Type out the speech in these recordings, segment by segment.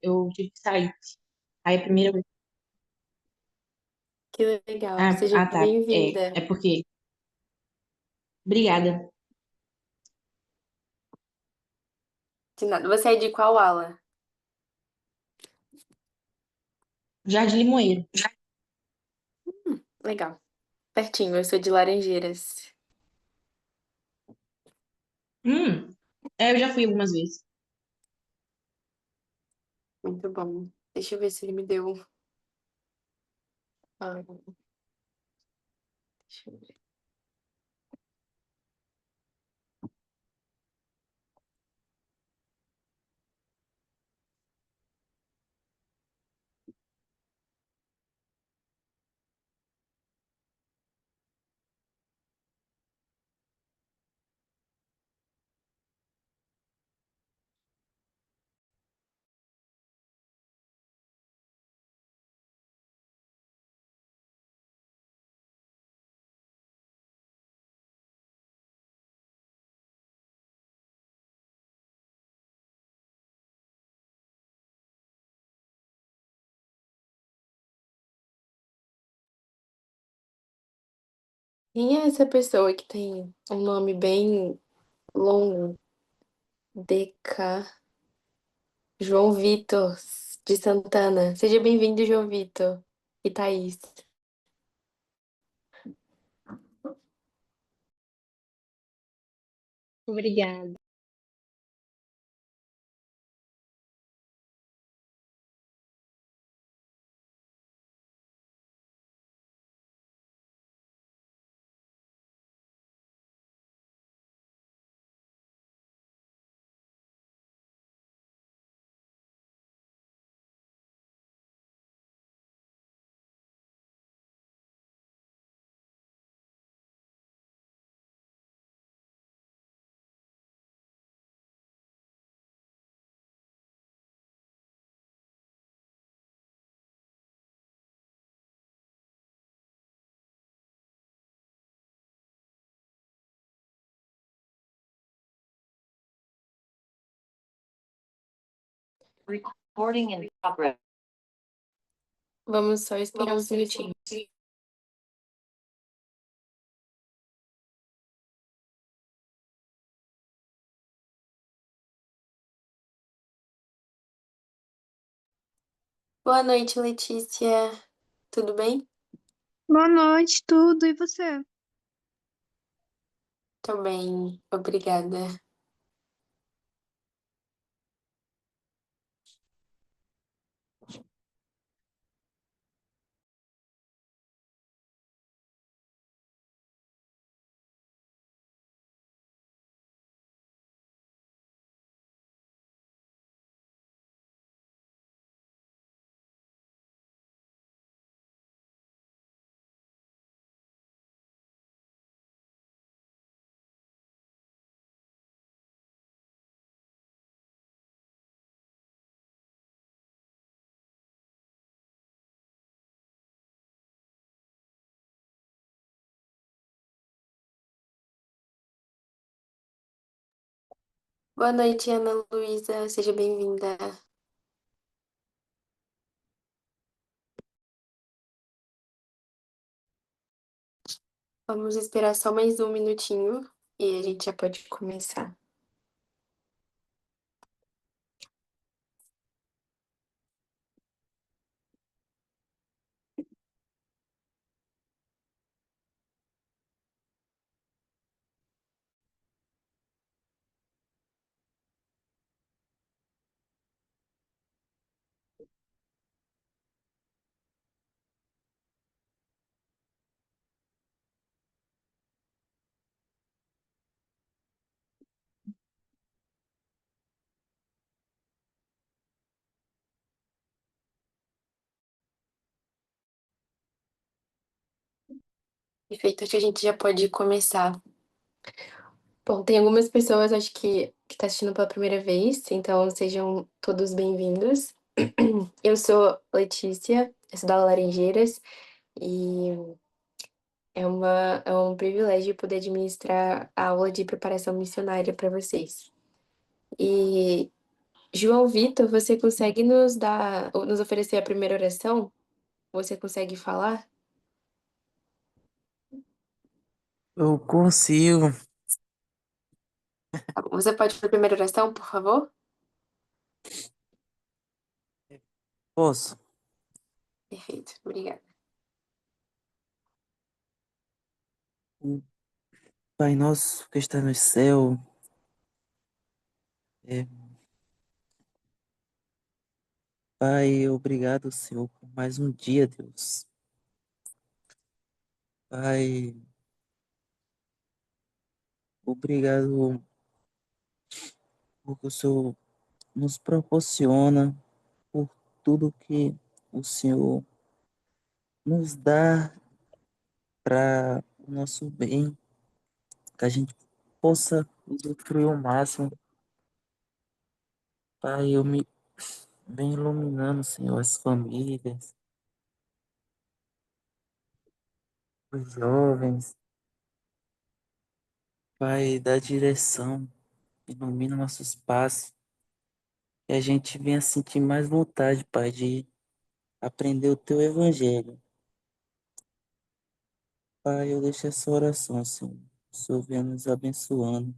Eu tive que sair. Aí a primeira vez. Que legal. Ah, Seja tá. bem-vinda. É porque. Obrigada. De nada. Você é de qual ala? Jardim Limoeiro. Legal. Pertinho, eu sou de Laranjeiras. Eu já fui algumas vezes. Muito bom. Deixa eu ver se ele me deu. Deixa eu ver. Quem é essa pessoa que tem um nome bem longo? DK João Vitor de Santana. Seja bem-vindo, João Vitor e Thaís. Obrigada. Recording in progress. Vamos só esperar uns minutinhos. Boa noite, Letícia. Tudo bem? Boa noite, tudo. E você? Tô bem, obrigada. Boa noite, Ana Luísa. Seja bem-vinda. Vamos esperar só mais um minutinho e a gente já pode começar. Perfeito, acho que a gente já pode começar. Bom, tem algumas pessoas, acho que tá assistindo pela primeira vez, então sejam todos bem-vindos. Eu sou Letícia, eu sou da Laranjeiras e é um privilégio poder administrar a aula de preparação missionária para vocês. E João Vitor, você consegue nos oferecer a primeira oração? Você consegue falar? Eu consigo. Tá bom. Você pode fazer a primeira oração, por favor? Posso? Perfeito, obrigada. Pai nosso que está no céu, é, Pai, obrigado, Senhor, por mais um dia, Deus. Pai, obrigado porque o Senhor nos proporciona, por tudo que o Senhor nos dá para o nosso bem, que a gente possa usufruir o máximo. Pai, eu me venho iluminando, Senhor, as famílias, os jovens. Pai, dá direção, ilumina nossos passos, e a gente venha sentir mais vontade, Pai, de aprender o Teu Evangelho. Pai, eu deixo essa oração, Senhor. O Senhor venha nos abençoando.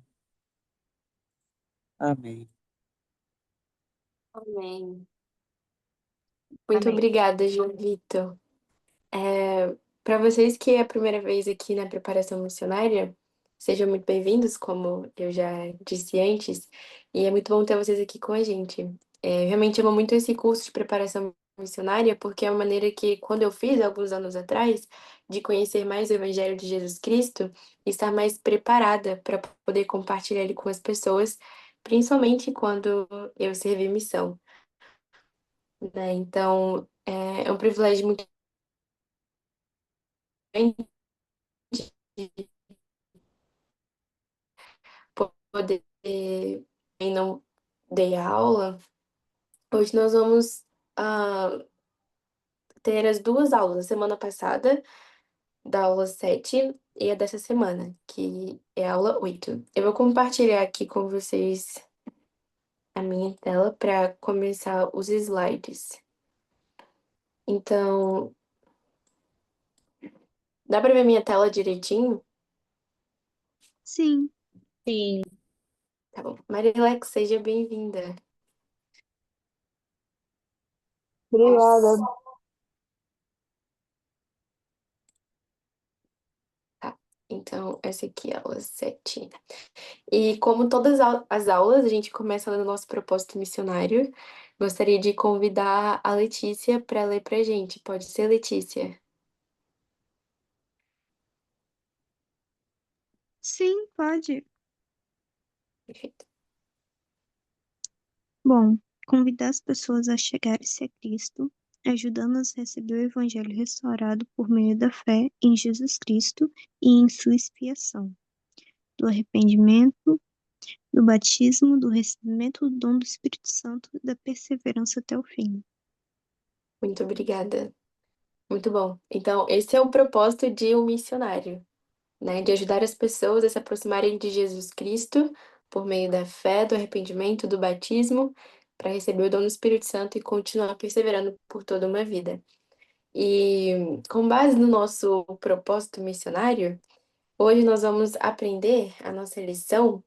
Amém. Amém. Muito Amém. obrigada, João Vitor. Para vocês que é a primeira vez aqui na preparação missionária, sejam muito bem-vindos, como eu já disse antes, e é muito bom ter vocês aqui com a gente. Eu realmente amo muito esse curso de preparação missionária, porque é uma maneira que, quando eu fiz, alguns anos atrás, de conhecer mais o Evangelho de Jesus Cristo e estar mais preparada para poder compartilhar ele com as pessoas, principalmente quando eu servi missão, né? Então, é um privilégio muito grande poder e não dei aula. Hoje nós vamos ter as duas aulas, a semana passada, da aula 7 e a dessa semana, que é a aula 8. Eu vou compartilhar aqui com vocês a minha tela para começar os slides. Então, dá para ver minha tela direitinho? Sim, Sim. Tá bom. Marilex, seja bem-vinda. obrigada. Tá. Então, essa aqui é a aula 7. E como todas as aulas, a gente começa no nosso propósito missionário. Gostaria de convidar a Letícia para ler para a gente. Pode ser, Letícia? Sim, pode. Perfeito. Bom, convidar as pessoas a chegarem-se a Cristo, ajudando-as a receber o Evangelho restaurado por meio da fé em Jesus Cristo e em sua expiação, do arrependimento, do batismo, do recebimento do dom do Espírito Santo e da perseverança até o fim. Muito obrigada. Muito bom. Então, esse é o propósito de um missionário, né? De ajudar as pessoas a se aproximarem de Jesus Cristo por meio da fé, do arrependimento, do batismo, para receber o dom do Espírito Santo e continuar perseverando por toda uma vida. E com base no nosso propósito missionário, hoje nós vamos aprender a nossa lição,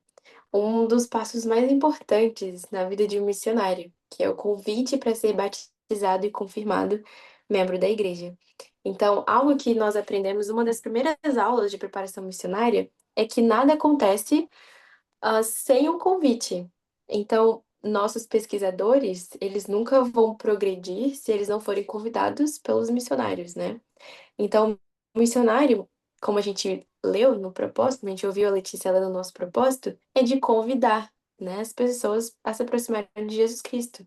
um dos passos mais importantes na vida de um missionário, que é o convite para ser batizado e confirmado membro da igreja. Então, algo que nós aprendemos numa das primeiras aulas de preparação missionária é que nada acontece sem um convite. Então, nossos pesquisadores, eles nunca vão progredir se eles não forem convidados pelos missionários, né? Então, o missionário, como a gente leu no propósito, a gente ouviu a Letícia lendo no nosso propósito, é de convidar, né, as pessoas a se aproximarem de Jesus Cristo,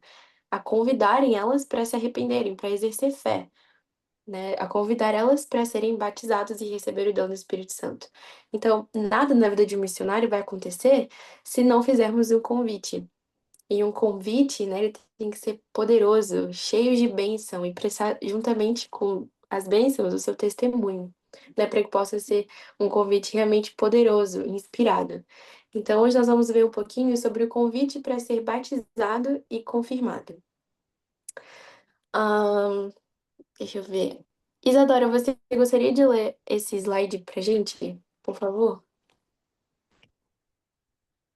a convidarem elas para se arrependerem, para exercer fé, né, a convidar elas para serem batizadas e receber o dom do Espírito Santo. Então, nada na vida de um missionário vai acontecer se não fizermos um convite. E um convite, né, ele tem que ser poderoso, cheio de bênção e prestar juntamente com as bênçãos o seu testemunho, né, para que possa ser um convite realmente poderoso, inspirado. Então, hoje nós vamos ver um pouquinho sobre o convite para ser batizado e confirmado. Ahn, Deixa eu ver. Isadora, você gostaria de ler esse slide pra gente, por favor?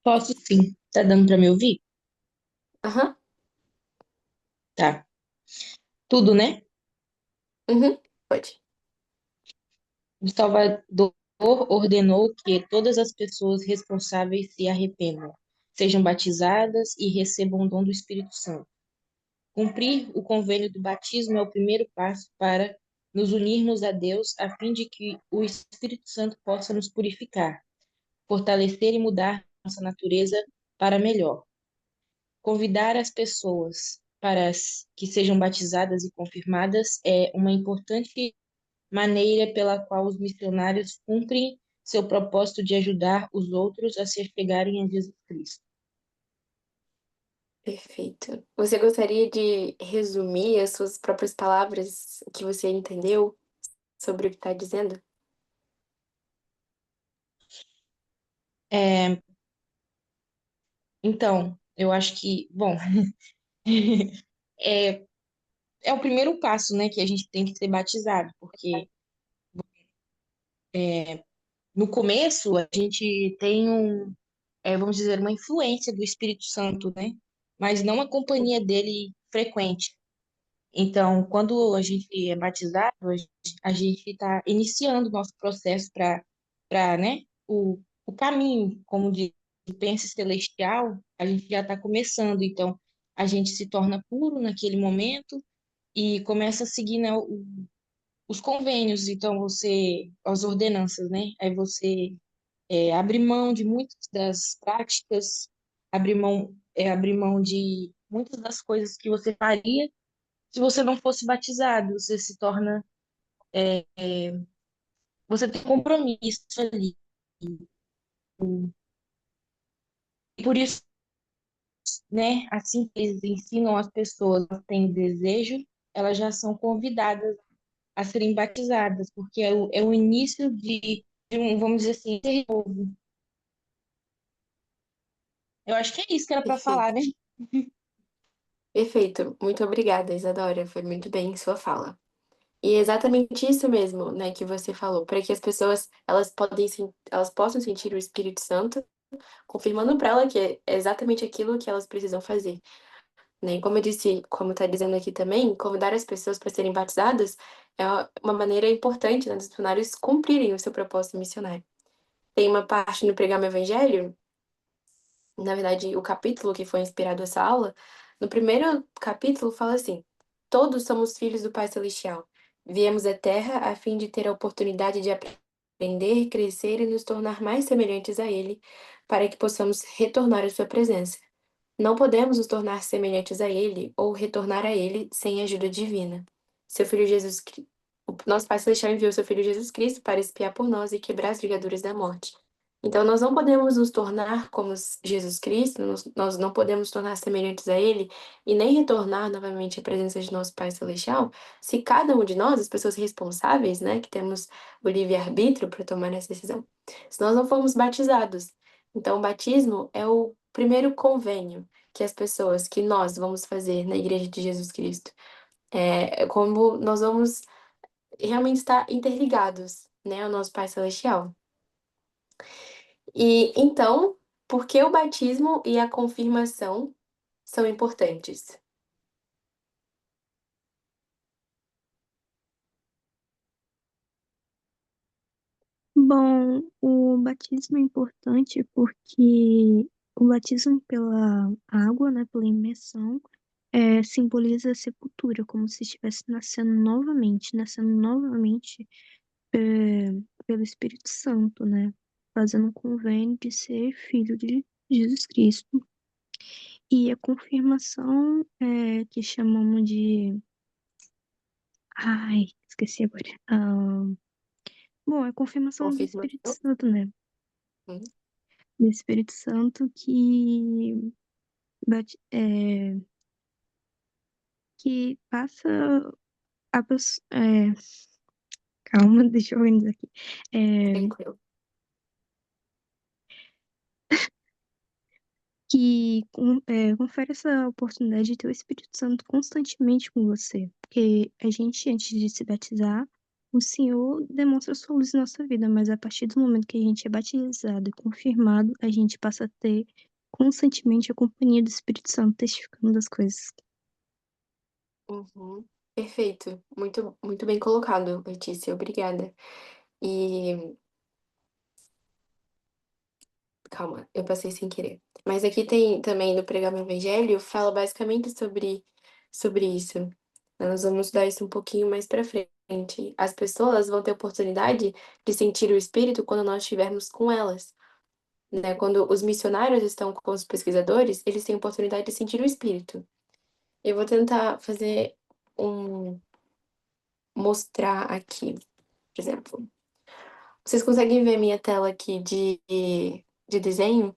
Posso sim. Tá dando para me ouvir? Aham. Tá. Tudo, né? Uhum. Pode. O Salvador ordenou que todas as pessoas responsáveis se arrependam, sejam batizadas e recebam o dom do Espírito Santo. Cumprir o convênio do batismo é o primeiro passo para nos unirmos a Deus, a fim de que o Espírito Santo possa nos purificar, fortalecer e mudar nossa natureza para melhor. Convidar as pessoas que sejam batizadas e confirmadas é uma importante maneira pela qual os missionários cumprem seu propósito de ajudar os outros a se chegarem a Jesus Cristo. Perfeito. Você gostaria de resumir as suas próprias palavras que você entendeu sobre o que está dizendo? É, então, eu acho que, bom, é, é o primeiro passo, né, que a gente tem que ser batizado, porque no começo a gente tem vamos dizer, uma influência do Espírito Santo, né, mas não a companhia dele frequente. Então, quando a gente é batizado, a gente está iniciando o nosso processo né, o caminho, como de pensa celestial, a gente já está começando. Então, a gente se torna puro naquele momento e começa a seguir, né, os convênios. Então, as ordenanças, né? Aí você abre mão de muitas das práticas, abrir mão de muitas das coisas que você faria se você não fosse batizado, você se torna, você tem compromisso ali. E por isso, né, assim que eles ensinam as pessoas, elas têm desejo, elas já são convidadas a serem batizadas, porque é o início de um, vamos dizer assim, ser novo. Eu acho que é isso que era para falar, Perfeito. né? Perfeito. Muito obrigada, Isadora. Foi muito bem sua fala. E é exatamente isso mesmo, né, que você falou, para que as pessoas elas possam sentir o Espírito Santo, confirmando para ela que é exatamente aquilo que elas precisam fazer, né? E como eu disse, como está dizendo aqui também, convidar as pessoas para serem batizadas é uma maneira importante, né, dos missionários cumprirem o seu propósito missionário. Tem uma parte no Pregar meu Evangelho, na verdade, o capítulo que foi inspirado essa aula, no primeiro capítulo fala assim: todos somos filhos do Pai Celestial. Viemos à Terra a fim de ter a oportunidade de aprender, crescer e nos tornar mais semelhantes a Ele, para que possamos retornar à Sua presença. Não podemos nos tornar semelhantes a Ele ou retornar a Ele sem a ajuda divina. Seu Filho Jesus Cristo. O nosso Pai Celestial enviou seu Filho Jesus Cristo para expiar por nós e quebrar as ligaduras da morte. Então, nós não podemos nos tornar como Jesus Cristo, nós não podemos nos tornar semelhantes a Ele e nem retornar novamente à presença de nosso Pai Celestial se cada um de nós, as pessoas responsáveis, né, que temos o livre-arbítrio para tomar essa decisão, se nós não formos batizados. Então, o batismo é o primeiro convênio que as pessoas, que nós vamos fazer na Igreja de Jesus Cristo. É como nós vamos realmente estar interligados, né, ao nosso Pai Celestial. E então, por que o batismo e a confirmação são importantes? Bom, o batismo é importante porque o batismo pela água, né, pela imersão, simboliza a sepultura, como se estivesse nascendo novamente é, pelo Espírito Santo, né, fazendo um convênio de ser filho de Jesus Cristo. E a confirmação, que chamamos de... Ai, esqueci agora. Bom, é a confirmação do Espírito Confirmação? Santo, né? Hum, Do Espírito Santo é, que passa a pessoa. Calma, deixa eu organizar aqui. É, tranquilo. que confere essa oportunidade de ter o Espírito Santo constantemente com você. Porque a gente, antes de se batizar, o Senhor demonstra sua luz na nossa vida, mas a partir do momento que a gente é batizado e confirmado, a gente passa a ter constantemente a companhia do Espírito Santo testificando das coisas. Uhum. Perfeito. Muito, muito bem colocado, Letícia. Obrigada. E calma, eu passei sem querer. Mas aqui tem também no Pregar o Evangelho, fala basicamente sobre isso. Nós vamos estudar isso um pouquinho mais pra frente. As pessoas vão ter oportunidade de sentir o Espírito quando nós estivermos com elas, né? Quando os missionários estão com os pesquisadores, eles têm oportunidade de sentir o Espírito. Eu vou tentar fazer um mostrar aqui, por exemplo. Vocês conseguem ver minha tela aqui de desenho?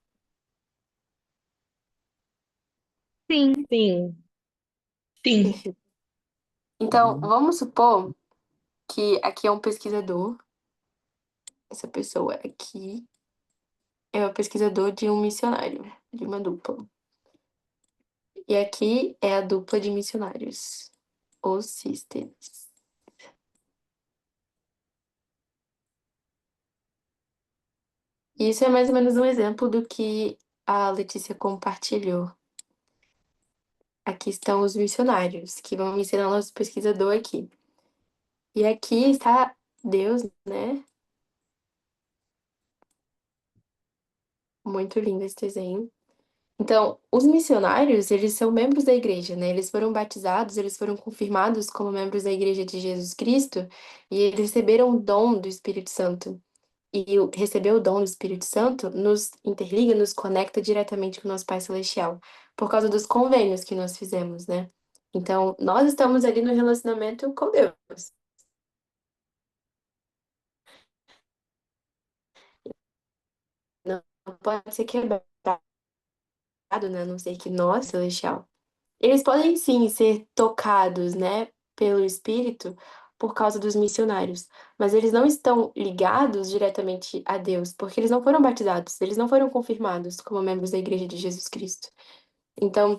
Sim, Sim, sim, Perfeito. Então, vamos supor que aqui é um pesquisador. Essa pessoa aqui é o pesquisador de um missionário, de uma dupla. E aqui é a dupla de missionários, os sisters. E isso é mais ou menos um exemplo do que a Letícia compartilhou. Aqui estão os missionários, que vão ensinar o nosso pesquisador aqui. E aqui está Deus, né? Muito lindo esse desenho. Então, os missionários, eles são membros da igreja, né? Eles foram batizados, eles foram confirmados como membros da igreja de Jesus Cristo e eles receberam o dom do Espírito Santo. E receber o dom do Espírito Santo nos interliga, nos conecta diretamente com o nosso Pai Celestial, por causa dos convênios que nós fizemos, né? Então, nós estamos ali no relacionamento com Deus. Não pode ser quebrado, né? A não ser que nós, Celestial. Eles podem sim ser tocados, né, pelo Espírito por causa dos missionários, mas eles não estão ligados diretamente a Deus, porque eles não foram batizados, eles não foram confirmados como membros da Igreja de Jesus Cristo. Então,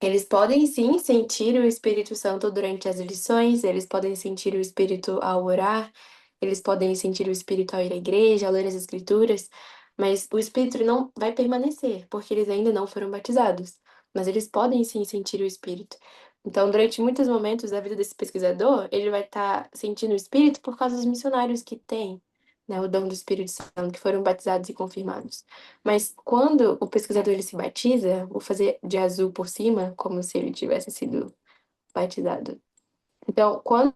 eles podem sim sentir o Espírito Santo durante as lições, eles podem sentir o Espírito ao orar, eles podem sentir o Espírito ao ir à igreja, ao ler as Escrituras, mas o Espírito não vai permanecer, porque eles ainda não foram batizados. Mas eles podem sim sentir o Espírito. Então, durante muitos momentos da vida desse pesquisador, ele vai estar sentindo o Espírito por causa dos missionários que têm, né, o dom do Espírito Santo, que foram batizados e confirmados. Mas quando o pesquisador ele se batiza, vou fazer de azul por cima, como se ele tivesse sido batizado. Então, quando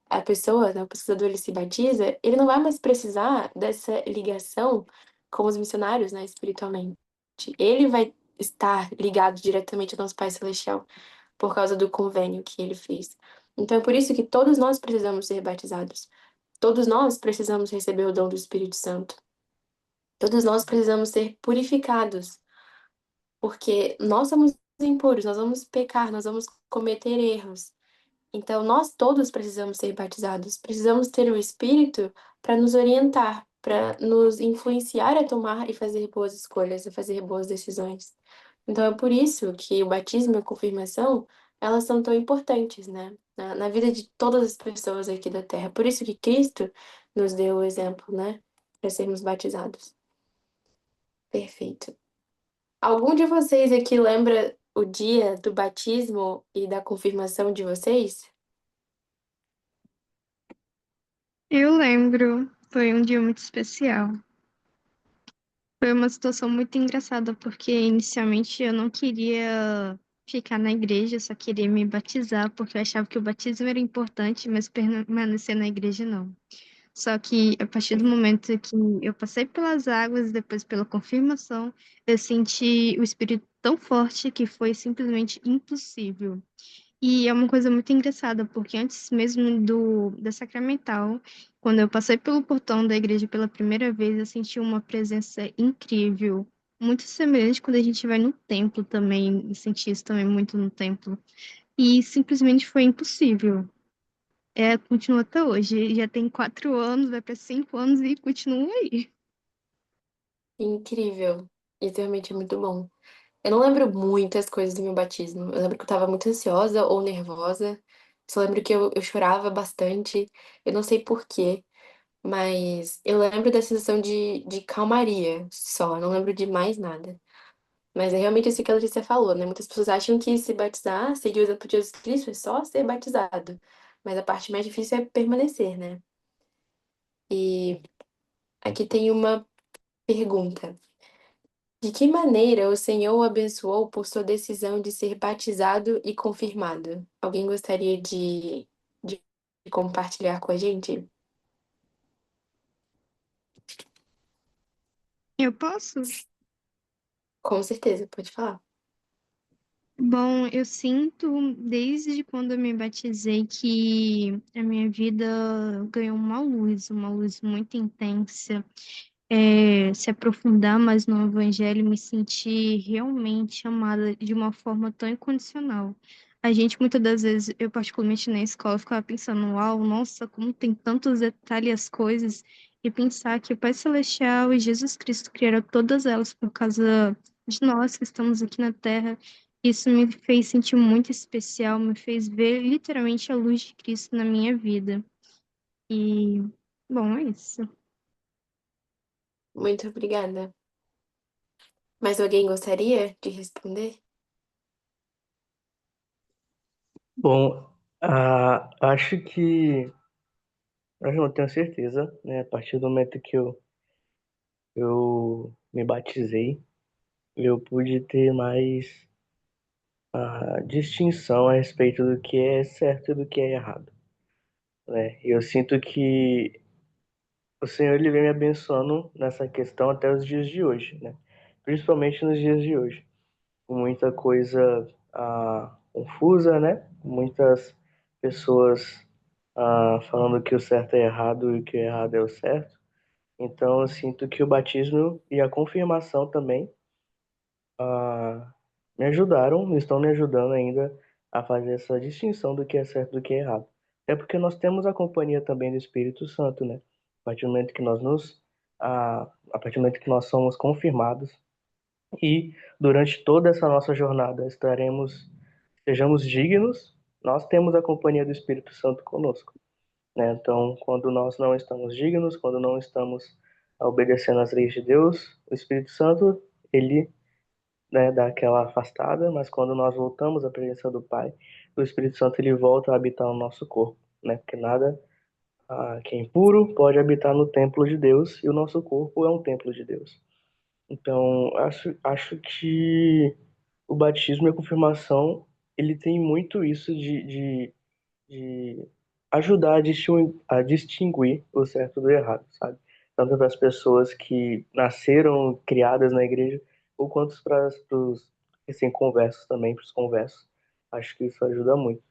a pessoa, né, o pesquisador ele se batiza, ele não vai mais precisar dessa ligação com os missionários, né, espiritualmente. Ele vai estar ligado diretamente ao nosso Pai Celestial por causa do convênio que ele fez. Então, é por isso que todos nós precisamos ser batizados. Todos nós precisamos receber o dom do Espírito Santo. Todos nós precisamos ser purificados, porque nós somos impuros, nós vamos pecar, nós vamos cometer erros. Então, nós todos precisamos ser batizados, precisamos ter o Espírito para nos orientar, para nos influenciar a tomar e fazer boas escolhas, a fazer boas decisões. Então, é por isso que o batismo e a confirmação, elas são tão importantes, né? Na vida de todas as pessoas aqui da Terra. Por isso que Cristo nos deu o exemplo, né? Para sermos batizados. Perfeito. Algum de vocês aqui lembra o dia do batismo e da confirmação de vocês? eu lembro. Foi um dia muito especial. Foi uma situação muito engraçada, porque inicialmente eu não queria ficar na igreja, eu só queria me batizar, porque eu achava que o batismo era importante, mas permanecer na igreja não. Só que a partir do momento que eu passei pelas águas, depois pela confirmação, eu senti o Espírito tão forte que foi simplesmente impossível. E é uma coisa muito engraçada, porque antes mesmo da sacramental, quando eu passei pelo portão da igreja pela primeira vez, eu senti uma presença incrível, muito semelhante quando a gente vai no templo também, e senti isso também muito no templo. E simplesmente foi impossível. Continua até hoje. Já tem 4 anos, vai para 5 anos e continua aí. Incrível. Isso realmente é muito bom. Eu não lembro muitas coisas do meu batismo. Eu lembro que eu tava muito ansiosa ou nervosa. Só lembro que eu chorava bastante. Eu não sei por quê, mas eu lembro da sensação de calmaria só. Eu não lembro de mais nada. Mas é realmente isso que a Letícia falou, né? Muitas pessoas acham que se batizar, seguir o exemplo de Jesus Cristo, é só ser batizado. Mas a parte mais difícil é permanecer, né? E aqui tem uma pergunta. De que maneira o Senhor o abençoou por sua decisão de ser batizado e confirmado? Alguém gostaria de compartilhar com a gente? Eu posso? Com certeza, pode falar. Bom, eu sinto desde quando eu me batizei que a minha vida ganhou uma luz muito intensa. Se aprofundar mais no Evangelho, me sentir realmente amada de uma forma tão incondicional. A gente, muitas das vezes, eu particularmente na escola, ficava pensando, uau, nossa, como tem tantos detalhes as coisas, e pensar que o Pai Celestial e Jesus Cristo criaram todas elas por causa de nós que estamos aqui na Terra. Isso me fez sentir muito especial, me fez ver literalmente a luz de Cristo na minha vida. E, bom, é isso. Muito obrigada. Mais alguém gostaria de responder? Bom, acho que, eu não tenho certeza, né? A partir do momento que eu me batizei, eu pude ter mais a distinção a respeito do que é certo e do que é errado, né? E eu sinto que o Senhor ele vem me abençoando nessa questão até os dias de hoje, né? Principalmente nos dias de hoje, com muita coisa confusa, né? Muitas pessoas falando que o certo é errado e que o errado é o certo. Então, eu sinto que o batismo e a confirmação também me ajudaram, estão me ajudando ainda a fazer essa distinção do que é certo e do que é errado. É porque nós temos a companhia também do Espírito Santo, né? A partir do momento que a partir do momento que nós somos confirmados e durante toda essa nossa jornada sejamos dignos, nós temos a companhia do Espírito Santo conosco, né? Então, quando nós não estamos dignos, quando não estamos obedecendo às leis de Deus, o Espírito Santo, ele, né, dá aquela afastada, mas quando nós voltamos à presença do Pai, o Espírito Santo ele volta a habitar no nosso corpo, né? Porque nada que é impuro pode habitar no templo de Deus e o nosso corpo é um templo de Deus. Então, acho que o batismo e a confirmação, ele tem muito isso de ajudar a distinguir o certo do errado, sabe? Tanto para as pessoas que nasceram, criadas na igreja, ou quanto para os recém-conversos também, para os conversos. Acho que isso ajuda muito.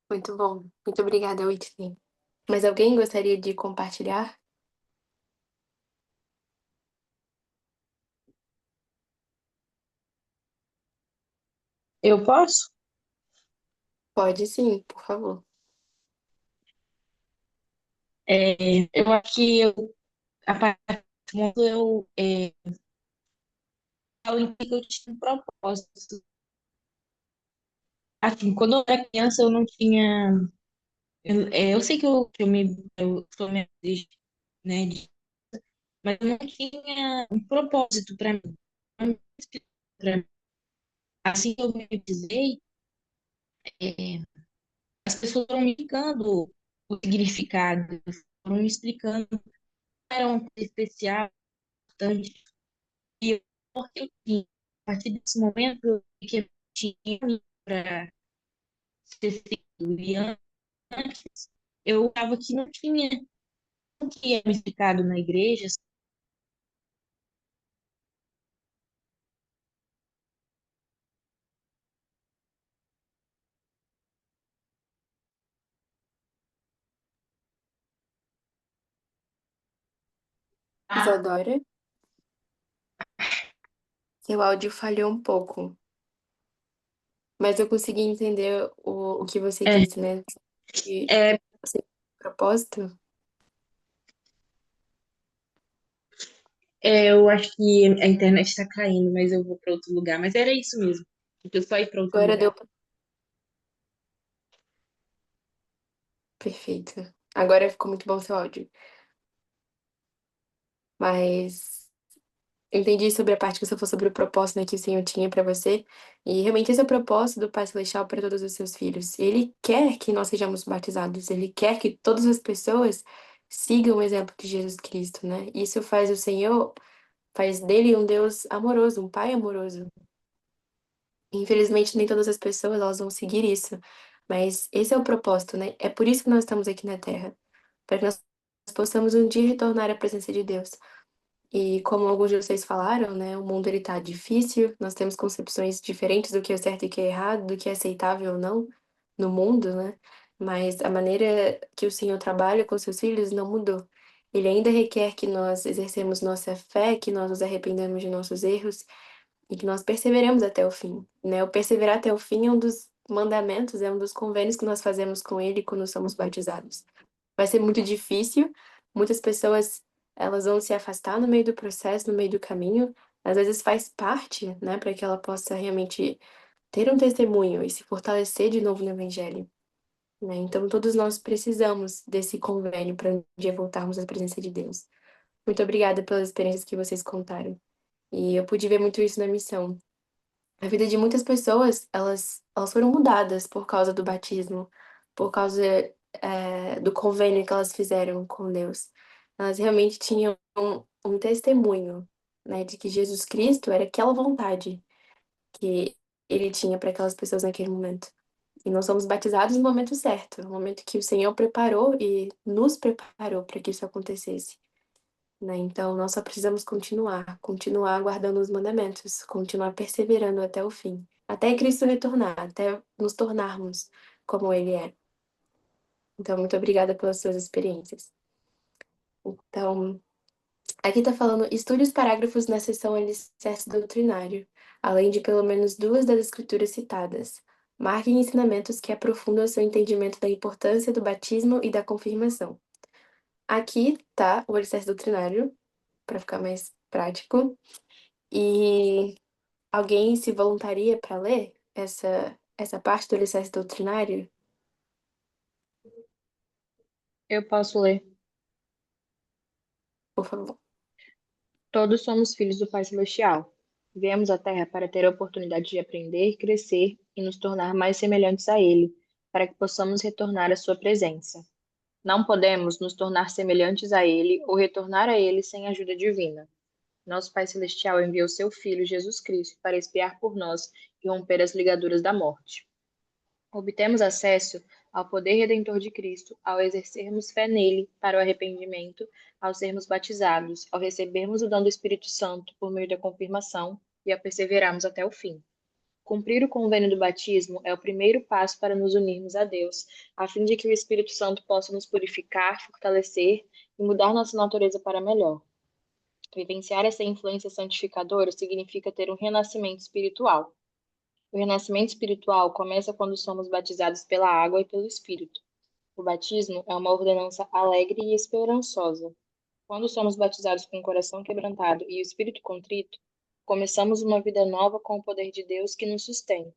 Muito bom. Muito obrigada, Whitney. Mais alguém gostaria de compartilhar? Eu posso? Pode sim, por favor. Eu acho que a partir desse momento, eu entendi que eu tinha um propósito. Assim, quando eu era criança, eu não tinha. Eu sei eu sou minha desejo, né? Mas eu não tinha um propósito para mim. Não me explicou pra mim. Assim que eu me batizei, é, as pessoas foram me explicando o significado, foram me explicando que era uma coisa especial, importante. E eu, porque eu tinha, a partir desse momento, eu vi que eu tinha para ser seguido. E antes, eu achava que não tinha, não tinha me explicado na igreja. Isadora, seu áudio falhou um pouco, mas eu consegui entender o que você É, disse, né? Que é, você tem propósito? Eu acho que a internet está caindo, mas eu vou para outro lugar. Mas era isso mesmo. Eu só ir para outro Agora lugar. deu. Perfeito. Agora ficou muito bom o seu áudio. Mas entendi sobre a parte que você falou sobre o propósito, né, que o Senhor tinha para você. E realmente esse é o propósito do Pai Celestial para todos os seus filhos. Ele quer que nós sejamos batizados. Ele quer que todas as pessoas sigam o exemplo de Jesus Cristo, né? Isso faz o Senhor, faz dele um Deus amoroso, um Pai amoroso. Infelizmente, nem todas as pessoas elas vão seguir isso. Mas esse é o propósito, né? É por isso que nós estamos aqui na Terra, para que nós possamos um dia retornar à presença de Deus. E como alguns de vocês falaram, né, o mundo ele tá difícil, nós temos concepções diferentes do que é certo e que é errado, do que é aceitável ou não no mundo, né? Mas a maneira que o Senhor trabalha com seus filhos não mudou. Ele ainda requer que nós exercemos nossa fé, que nós nos arrependamos de nossos erros e que nós perseveremos até o fim, né? O perseverar até o fim é um dos mandamentos, é um dos convênios que nós fazemos com ele quando somos batizados. Vai ser muito difícil. Muitas pessoas, elas vão se afastar no meio do processo, no meio do caminho. Às vezes faz parte, né, para que ela possa realmente ter um testemunho e se fortalecer de novo no evangelho, né? Então todos nós precisamos desse convênio para um dia voltarmos à presença de Deus. Muito obrigada pelas experiências que vocês contaram. E eu pude ver muito isso na missão. A vida de muitas pessoas, elas foram mudadas por causa do batismo, por causa, do convênio que elas fizeram com Deus. Elas realmente tinham um testemunho, né, de que Jesus Cristo era aquela vontade que ele tinha para aquelas pessoas naquele momento. E nós somos batizados no momento certo, no momento que o Senhor preparou e nos preparou para que isso acontecesse, né? Então, nós só precisamos continuar guardando os mandamentos, continuar perseverando até o fim, até Cristo retornar, até nos tornarmos como Ele é. Então, muito obrigada pelas suas experiências. Então, aqui está falando, estude os parágrafos na seção Alicerce doutrinário, além de pelo menos duas das escrituras citadas. Marque ensinamentos que aprofundam o seu entendimento da importância do batismo e da confirmação. Aqui está o alicerce doutrinário, para ficar mais prático. E alguém se voluntaria para ler essa parte do alicerce doutrinário? Eu posso ler. Por favor. Todos somos filhos do Pai Celestial. Viemos à Terra para ter a oportunidade de aprender, crescer e nos tornar mais semelhantes a Ele, para que possamos retornar à Sua presença. Não podemos nos tornar semelhantes a Ele ou retornar a Ele sem ajuda divina. Nosso Pai Celestial enviou seu Filho, Jesus Cristo, para expiar por nós e romper as ligaduras da morte. Obtemos acesso ao poder redentor de Cristo ao exercermos fé nele para o arrependimento, ao sermos batizados, ao recebermos o dom do Espírito Santo por meio da confirmação e a perseverarmos até o fim. Cumprir o convênio do batismo é o primeiro passo para nos unirmos a Deus, a fim de que o Espírito Santo possa nos purificar, fortalecer e mudar nossa natureza para melhor. Vivenciar essa influência santificadora significa ter um renascimento espiritual. O renascimento espiritual começa quando somos batizados pela água e pelo Espírito. O batismo é uma ordenança alegre e esperançosa. Quando somos batizados com o coração quebrantado e o espírito contrito, começamos uma vida nova com o poder de Deus que nos sustém.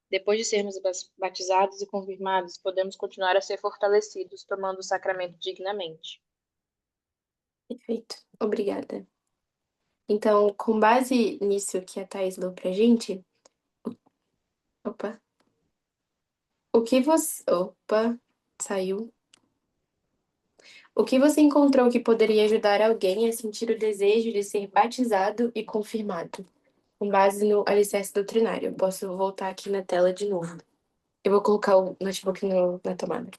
Depois de sermos batizados e confirmados, podemos continuar a ser fortalecidos, tomando o sacramento dignamente. Perfeito. Obrigada. Então, com base nisso que a Thais leu pra gente, opa, o que você, opa, saiu. O que você encontrou que poderia ajudar alguém a sentir o desejo de ser batizado e confirmado? Com base no alicerce doutrinário. Eu posso voltar aqui na tela de novo. Eu vou colocar o notebook na tomada.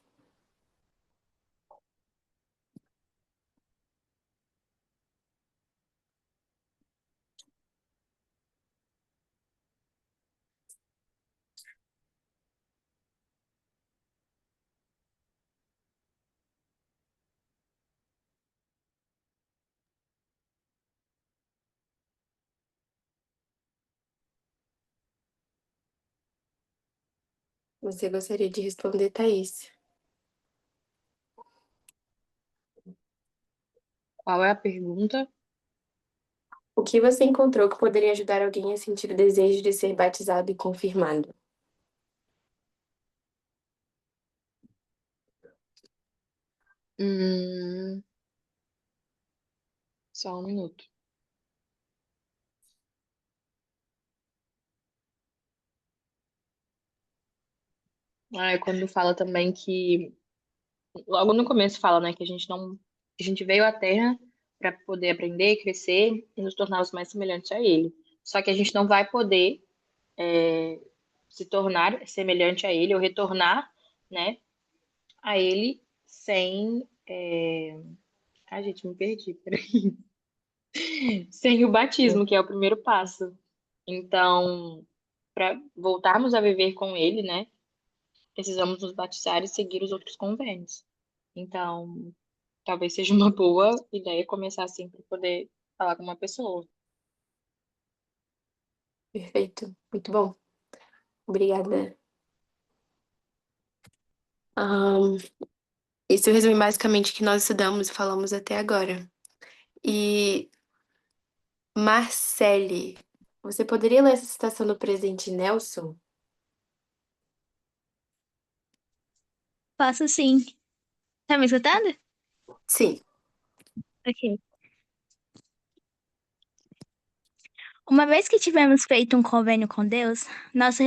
Você gostaria de responder, Thaís? Qual é a pergunta? O que você encontrou que poderia ajudar alguém a sentir o desejo de ser batizado e confirmado? Hum, só um minuto. Ah, é quando fala também que logo no começo fala, né, que a gente não, a gente veio à Terra para poder aprender, crescer e nos tornarmos mais semelhantes a Ele. Só que a gente não vai poder se tornar semelhante a Ele ou retornar, né, a Ele sem, ai, gente, me perdi, peraí. Sem o batismo, que é o primeiro passo. Então, para voltarmos a viver com Ele, né, precisamos nos batizar e seguir os outros convênios. Então, talvez seja uma boa ideia começar assim para poder falar com uma pessoa. Perfeito. Muito bom. Obrigada. Ahn, isso resume basicamente o que nós estudamos e falamos até agora. E, Marcele, você poderia ler essa citação do presidente Nelson? Faço sim. Tá me escutando? Sim. Ok. Uma vez que tivemos feito um convênio com Deus, nosso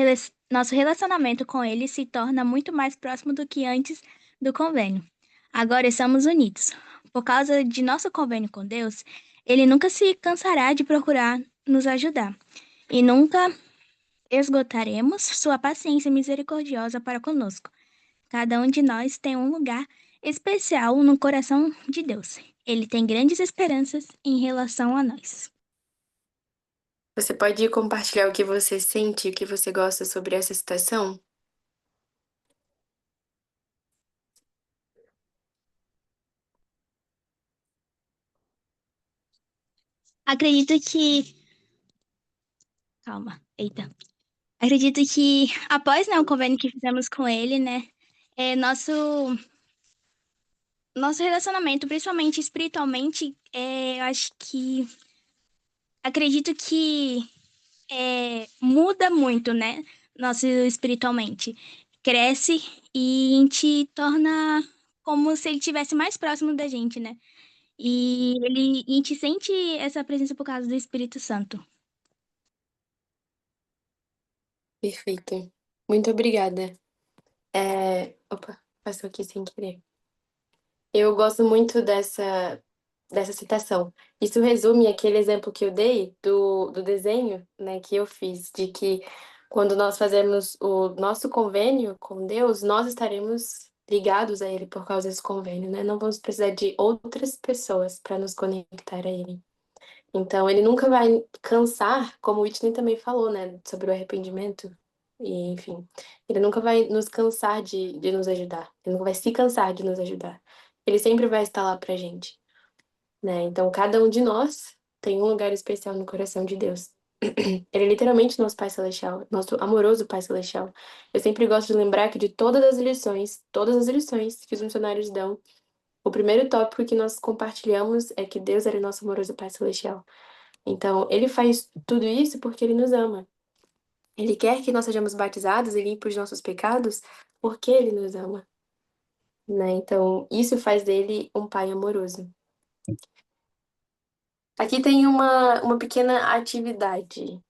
relacionamento com Ele se torna muito mais próximo do que antes do convênio. Agora estamos unidos. Por causa de nosso convênio com Deus, Ele nunca se cansará de procurar nos ajudar e nunca esgotaremos sua paciência misericordiosa para conosco. Cada um de nós tem um lugar especial no coração de Deus. Ele tem grandes esperanças em relação a nós. Você pode compartilhar o que você sente e o que você gosta sobre essa citação? Acredito que. Calma, eita. Acredito que após, né, o convênio que fizemos com ele, né, nosso relacionamento, principalmente espiritualmente, eu acho que acredito que muda muito, né, nosso espiritualmente. Cresce e te torna como se ele estivesse mais próximo da gente, né? E a gente sente essa presença por causa do Espírito Santo. Perfeito. Muito obrigada. Opa, passou aqui sem querer. Eu gosto muito dessa citação. Isso resume aquele exemplo que eu dei do desenho, né, que eu fiz, de que quando nós fazemos o nosso convênio com Deus, nós estaremos ligados a Ele por causa desse convênio, né? Não vamos precisar de outras pessoas para nos conectar a Ele. Então, ele nunca vai cansar, como o Whitney também falou, né, sobre o arrependimento. E, enfim, ele nunca vai nos cansar de nos ajudar. Ele nunca vai se cansar de nos ajudar. Ele sempre vai estar lá pra gente, né? Então, cada um de nós tem um lugar especial no coração de Deus. Ele é literalmente nosso Pai Celestial, nosso amoroso Pai Celestial. Eu sempre gosto de lembrar que de todas as lições que os missionários dão, o primeiro tópico que nós compartilhamos é que Deus era o nosso amoroso Pai Celestial. Então, ele faz tudo isso porque ele nos ama. Ele quer que nós sejamos batizados e limpos de nossos pecados porque ele nos ama, né? Então, isso faz dele um pai amoroso. Aqui tem uma pequena atividade.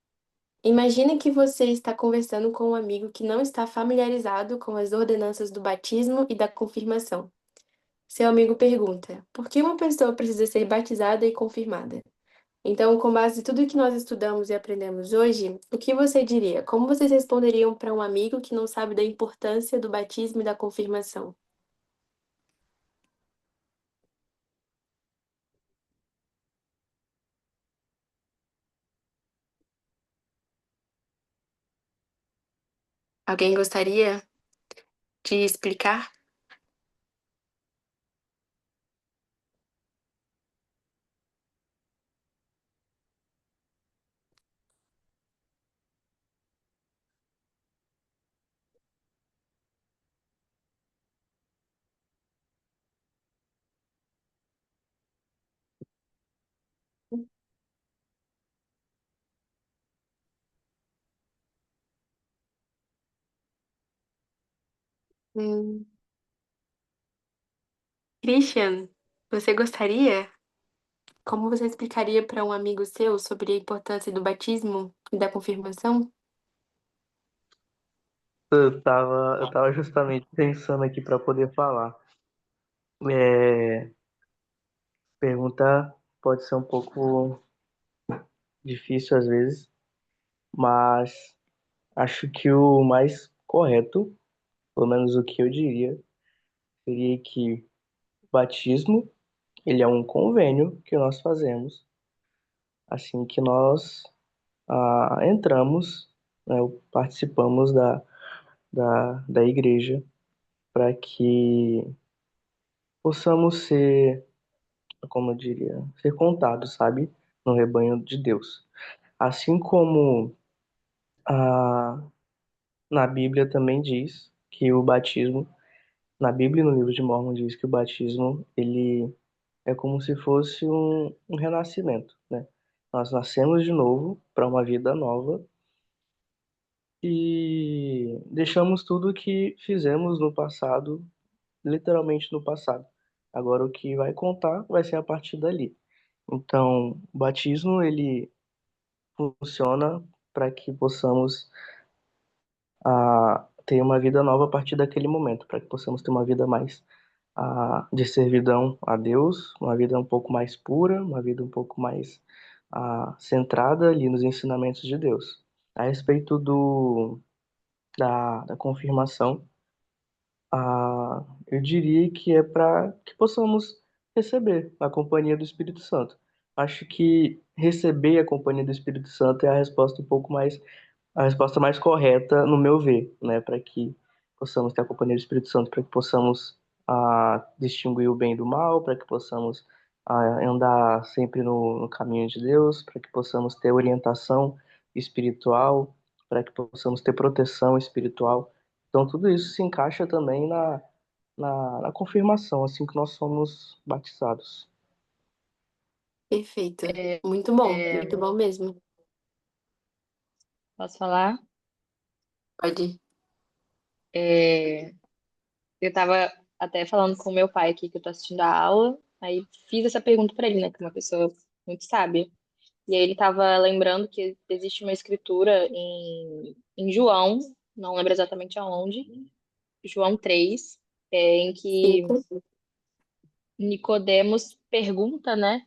Imagine que você está conversando com um amigo que não está familiarizado com as ordenanças do batismo e da confirmação. Seu amigo pergunta: por que uma pessoa precisa ser batizada e confirmada? Então, com base em tudo que nós estudamos e aprendemos hoje, o que você diria? Como vocês responderiam para um amigo que não sabe da importância do batismo e da confirmação? Alguém gostaria de explicar? Hum. Christian, você gostaria? Como você explicaria para um amigo seu sobre a importância do batismo e da confirmação? Eu tava justamente pensando aqui para poder falar. É, pergunta pode ser um pouco difícil às vezes, mas acho que o mais correto, pelo menos o que eu diria, seria que o batismo, ele é um convênio que nós fazemos assim que nós entramos, né, ou participamos da igreja, para que possamos ser, como eu diria, ser contados, sabe, no rebanho de Deus. Assim como a, na Bíblia também diz que o batismo, na Bíblia e no livro de Mórmon diz que o batismo, ele é como se fosse um renascimento, né? Nós nascemos de novo para uma vida nova e deixamos tudo o que fizemos no passado, literalmente no passado. Agora o que vai contar vai ser a partir dali. Então, o batismo ele funciona para que possamos ter uma vida nova a partir daquele momento, para que possamos ter uma vida mais de servidão a Deus, uma vida um pouco mais pura, uma vida um pouco mais centrada ali nos ensinamentos de Deus. A respeito da confirmação, eu diria que é para que possamos receber a companhia do Espírito Santo. Acho que receber a companhia do Espírito Santo é a resposta mais correta, no meu ver, né, para que possamos ter a companhia do Espírito Santo, para que possamos distinguir o bem do mal, para que possamos andar sempre no caminho de Deus, para que possamos ter orientação espiritual, para que possamos ter proteção espiritual. Então, tudo isso se encaixa também na confirmação, assim que nós somos batizados. Perfeito. É, Muito bom mesmo. posso falar? Pode. É, eu estava até falando com o meu pai aqui que eu tô assistindo a aula, aí fiz essa pergunta para ele, né, que é uma pessoa muito sábia. E aí ele estava lembrando que existe uma escritura em João, não lembro exatamente aonde, João 3, em que Cinco. Nicodemos pergunta, né,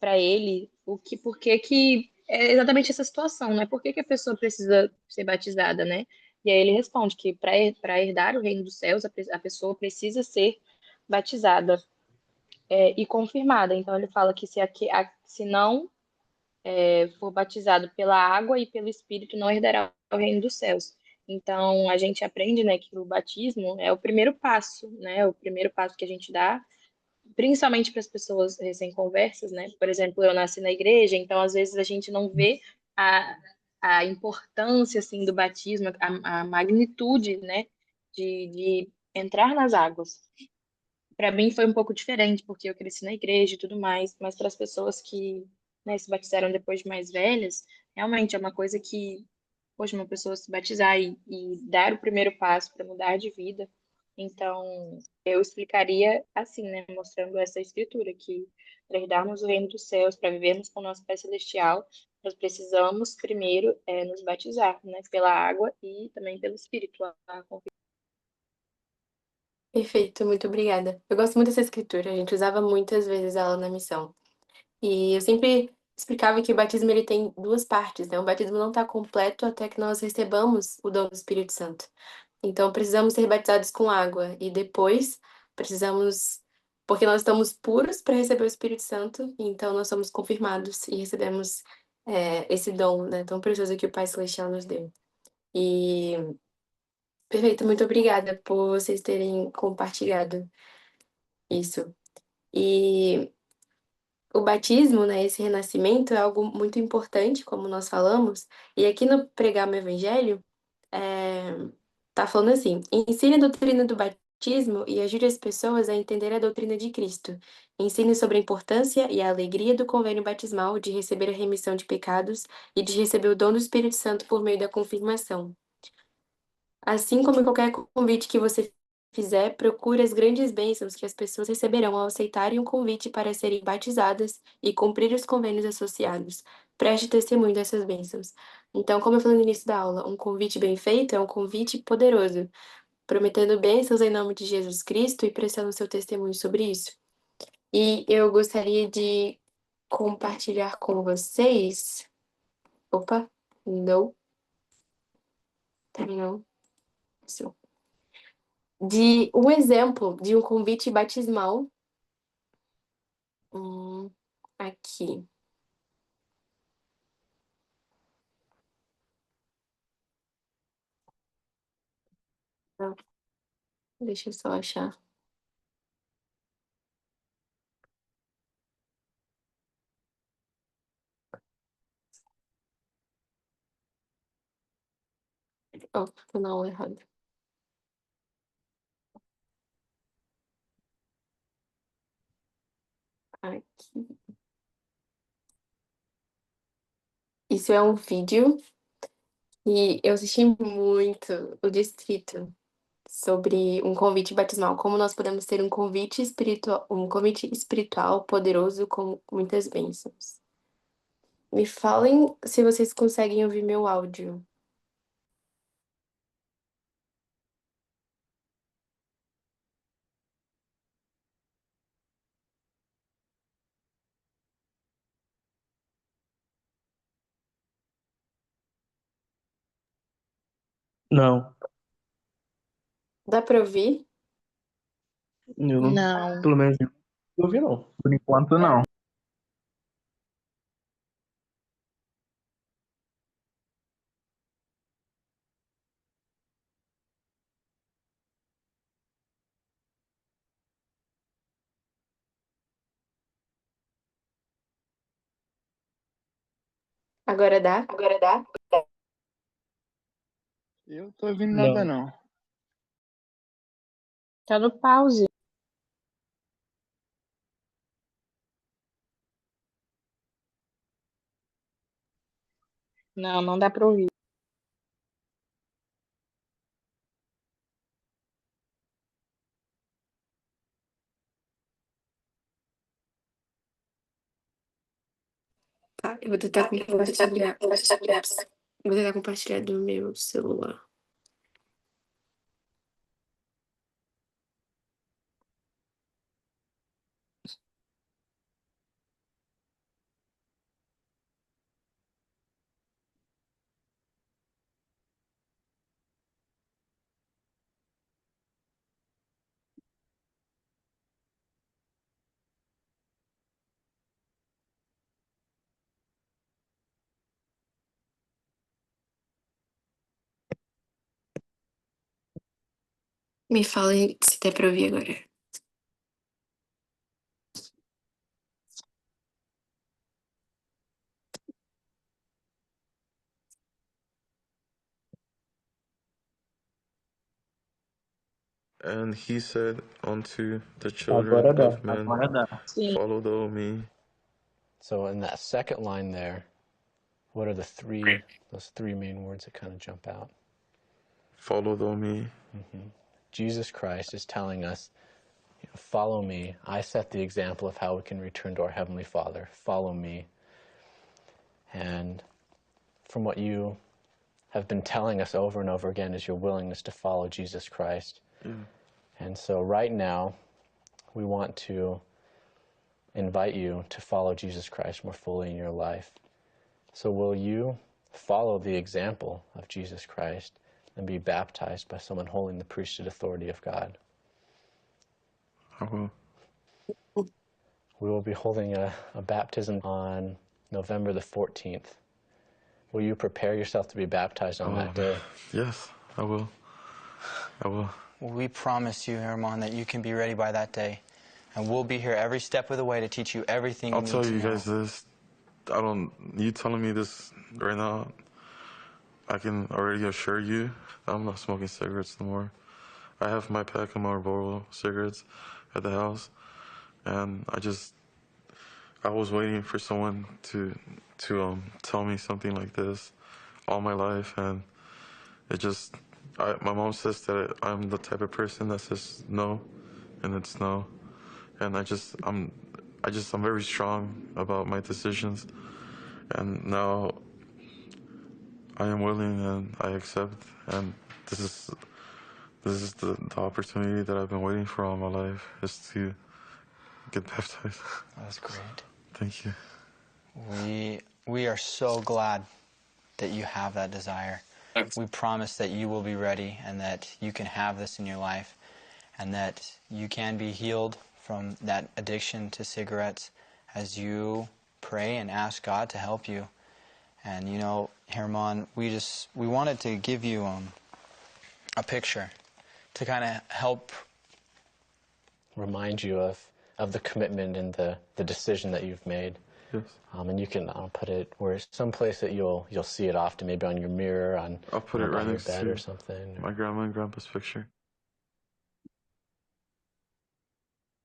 para ele por que que é exatamente essa situação, né? Por que que a pessoa precisa ser batizada, né? E aí ele responde que para herdar o reino dos céus, a pessoa precisa ser batizada e confirmada. Então ele fala que se não for batizado pela água e pelo Espírito, não herdará o reino dos céus. Então a gente aprende, né, que o batismo é o primeiro passo, né? O primeiro passo que a gente dá principalmente para as pessoas recém-conversas, né? Por exemplo, eu nasci na igreja, então às vezes a gente não vê a, a importância assim do batismo, a magnitude, né, de entrar nas águas. Para mim foi um pouco diferente, porque eu cresci na igreja e tudo mais, mas para as pessoas que, né, se batizaram depois de mais velhas, realmente é uma coisa que, poxa, uma pessoa se batizar e dar o primeiro passo para mudar de vida. Então, eu explicaria assim, né, mostrando essa escritura, que para herdarmos o reino dos céus, para vivermos com o nosso Pai Celestial, nós precisamos primeiro nos batizar, né, pela água e também pelo Espírito. Perfeito, muito obrigada. Eu gosto muito dessa escritura, a gente usava muitas vezes ela na missão. E eu sempre explicava que o batismo ele tem duas partes, né? O batismo não está completo até que nós recebamos o dom do Espírito Santo. Então precisamos ser batizados com água e depois precisamos, porque nós estamos puros para receber o Espírito Santo, então nós somos confirmados e recebemos esse dom, né, tão precioso que o Pai Celestial nos deu. E perfeito, muito obrigada por vocês terem compartilhado isso. E o batismo, né, esse renascimento é algo muito importante, como nós falamos, e aqui no Pregar o Evangelho, é, tá falando assim: ensine a doutrina do batismo e ajude as pessoas a entender a doutrina de Cristo. Ensine sobre a importância e a alegria do convênio batismal de receber a remissão de pecados e de receber o dom do Espírito Santo por meio da confirmação. Assim como qualquer convite que você fizer, procure as grandes bênçãos que as pessoas receberão ao aceitarem o convite para serem batizadas e cumprir os convênios associados. Preste testemunho dessas bênçãos. Então, como eu falei no início da aula, um convite bem feito é um convite poderoso, prometendo bênçãos em nome de Jesus Cristo e prestando seu testemunho sobre isso. E eu gostaria de compartilhar com vocês. Opa, não, não. Isso. De um exemplo de um convite batismal. Aqui. Ah, deixa eu só achar. Oh, tô na aula errada. Aqui. Isso é um vídeo e eu assisti muito o Distrito sobre um convite batismal, como nós podemos ter um convite espiritual poderoso com muitas bênçãos. Me falem se vocês conseguem ouvir meu áudio. Não. Dá para ouvir? Eu não. Não. Pelo menos eu não ouvi, não. Por enquanto, não. Agora dá? Agora dá? Eu não tô ouvindo nada, Não. não. Tá no pause. Não, não dá pra ouvir. Tá, eu vou tentar compartilhar. Vou tentar compartilhar do meu celular. Me falem se dá pra ouvir agora. And he said unto the Agora children dá. of men, Agora dá. Sim. follow thou me. So in that second line there, what are those three main words that kind of jump out? Follow thou me. Jesus Christ is telling us, follow me. I set the example of how we can return to our Heavenly Father. Follow me. And from what you have been telling us over and over again is your willingness to follow Jesus Christ. And so right now, we want to invite you to follow Jesus Christ more fully in your life. So will you follow the example of Jesus Christ and be baptized by someone holding the priesthood authority of God? I will. We will be holding a baptism on November the 14th. Will you prepare yourself to be baptized on that day? Yes, I will. I will. We promise you, Herman, that you can be ready by that day. And we'll be here every step of the way to teach you everything I'll you tell need to you know. guys this. You telling me this right now, I can already assure you I'm not smoking cigarettes no more. I have my pack of Marlboro cigarettes at the house, and I was waiting for someone to tell me something like this all my life, and My mom says that I'm the type of person that says no, and it's no, and I'm very strong about my decisions, and now I am willing and I accept, and this is the opportunity that I've been waiting for all my life, is to get baptized. That's great. Thank you. We are so glad that you have that desire. We promise that you will be ready and that you can have this in your life and that you can be healed from that addiction to cigarettes as you pray and ask God to help you. And you know, Herman, we wanted to give you a picture to kind of help remind you of the commitment and the decision that you've made. Yes. And you can put it where someplace that you'll see it often, maybe on your mirror, I'll put it right on your next bed to or something. my grandma and grandpa's picture.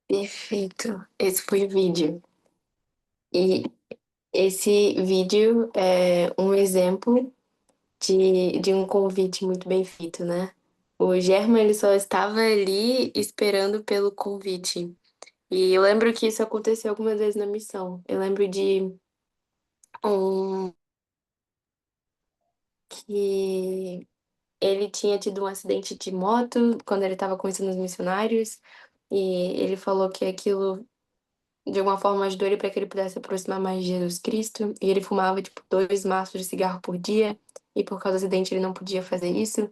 Perfeito. Esse foi o vídeo. E esse vídeo é um exemplo de um convite muito bem feito, né? O German, ele só estava ali esperando pelo convite. E eu lembro que isso aconteceu algumas vezes na missão. Eu lembro de que ele tinha tido um acidente de moto quando ele estava conhecendo os missionários, e ele falou que aquilo de alguma forma ajudou ele para que ele pudesse se aproximar mais de Jesus Cristo, e ele fumava tipo 2 maços de cigarro por dia, e por causa do acidente ele não podia fazer isso.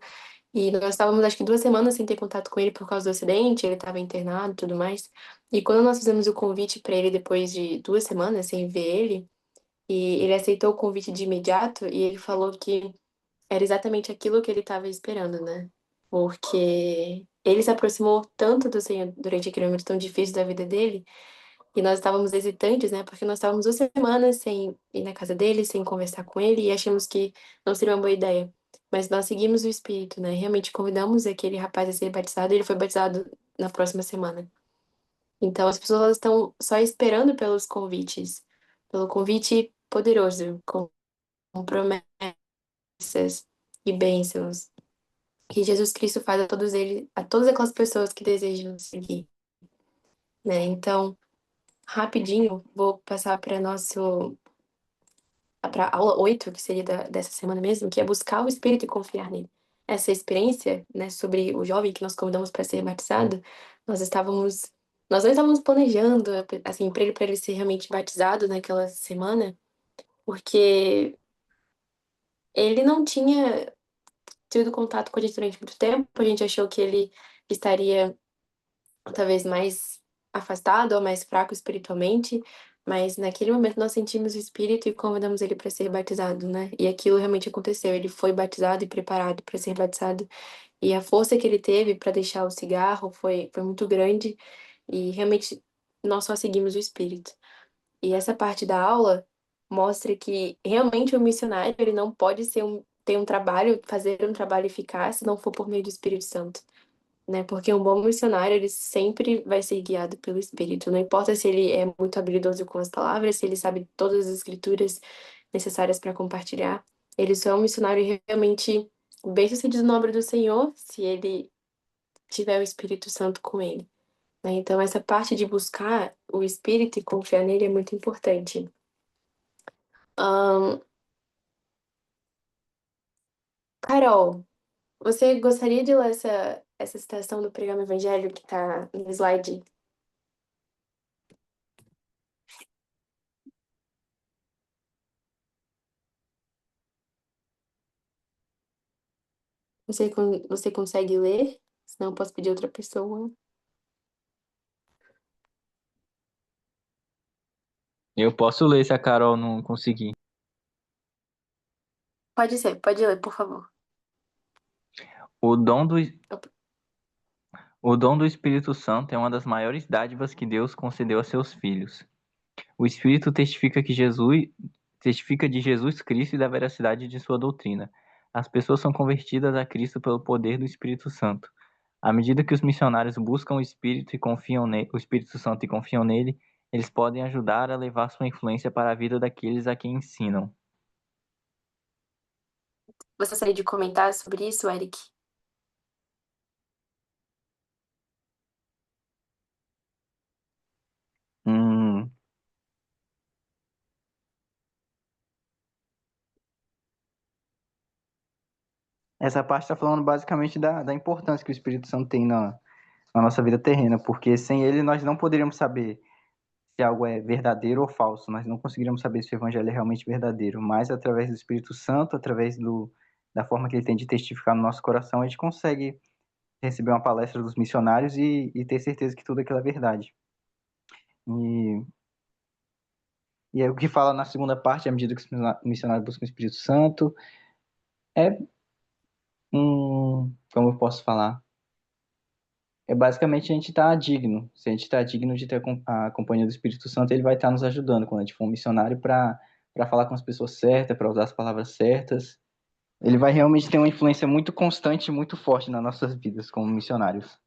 E nós estávamos acho que 2 semanas sem ter contato com ele por causa do acidente, ele estava internado e tudo mais. E quando nós fizemos o convite para ele depois de 2 semanas sem ver ele, e ele aceitou o convite de imediato, e ele falou que era exatamente aquilo que ele estava esperando, né? Porque ele se aproximou tanto do Senhor durante aquele momento tão difícil da vida dele, e nós estávamos hesitantes, né? Porque nós estávamos 2 semanas sem ir na casa dele, sem conversar com ele, e achamos que não seria uma boa ideia. Mas nós seguimos o Espírito, né? Realmente convidamos aquele rapaz a ser batizado, e ele foi batizado na próxima semana. Então as pessoas elas estão só esperando pelos convites, pelo convite poderoso, com promessas e bênçãos que Jesus Cristo faz a todos eles, a todas aquelas pessoas que desejam seguir, né? Então, rapidinho, vou passar para aula 8, que seria dessa semana mesmo, que é buscar o Espírito e confiar nele. Essa experiência, né, sobre o jovem que nós convidamos para ser batizado, nós não estávamos planejando, assim, para ele ser realmente batizado naquela semana, porque ele não tinha tido contato com a gente durante muito tempo, a gente achou que ele estaria talvez mais afastado ou mais fraco espiritualmente, mas naquele momento nós sentimos o Espírito e convidamos ele para ser batizado, né? E aquilo realmente aconteceu. Ele foi batizado e preparado para ser batizado, e a força que ele teve para deixar o cigarro foi muito grande, e realmente nós só seguimos o Espírito. E essa parte da aula mostra que realmente o missionário ele não pode ter um trabalho, fazer um trabalho eficaz se não for por meio do Espírito Santo, né? Porque um bom missionário, ele sempre vai ser guiado pelo Espírito. Não importa se ele é muito habilidoso com as palavras, se ele sabe todas as escrituras necessárias para compartilhar. Ele só é um missionário realmente bem-sucedido na obra do Senhor se ele tiver o Espírito Santo com ele, né? Então, essa parte de buscar o Espírito e confiar nele é muito importante. Carol, você gostaria de ler essa citação do Pregame Evangelho que está no slide? Você consegue ler? Senão eu posso pedir outra pessoa. Eu posso ler se a Carol não conseguir. Pode ser, pode ler, por favor. O dom do, Opa. o dom do Espírito Santo é uma das maiores dádivas que Deus concedeu a seus filhos. O Espírito testifica de Jesus Cristo e da veracidade de sua doutrina. As pessoas são convertidas a Cristo pelo poder do Espírito Santo. À medida que os missionários buscam o Espírito Santo e confiam nele, eles podem ajudar a levar sua influência para a vida daqueles a quem ensinam. Você gostaria de comentar sobre isso, Eric? essa parte está falando basicamente da importância que o Espírito Santo tem na nossa vida terrena, porque sem ele nós não poderíamos saber se algo é verdadeiro ou falso, nós não conseguiríamos saber se o evangelho é realmente verdadeiro, mas através do Espírito Santo, através da forma que ele tem de testificar no nosso coração, a gente consegue receber uma palestra dos missionários e ter certeza que tudo aquilo é verdade. E, e é o que fala na segunda parte, à medida que os missionários buscam o Espírito Santo, é como eu posso falar? É basicamente a gente estar digno. Se a gente está digno de ter a companhia do Espírito Santo, ele vai estar nos ajudando quando a gente for um missionário para falar com as pessoas certas, para usar as palavras certas. Ele vai realmente ter uma influência muito constante e muito forte nas nossas vidas como missionários.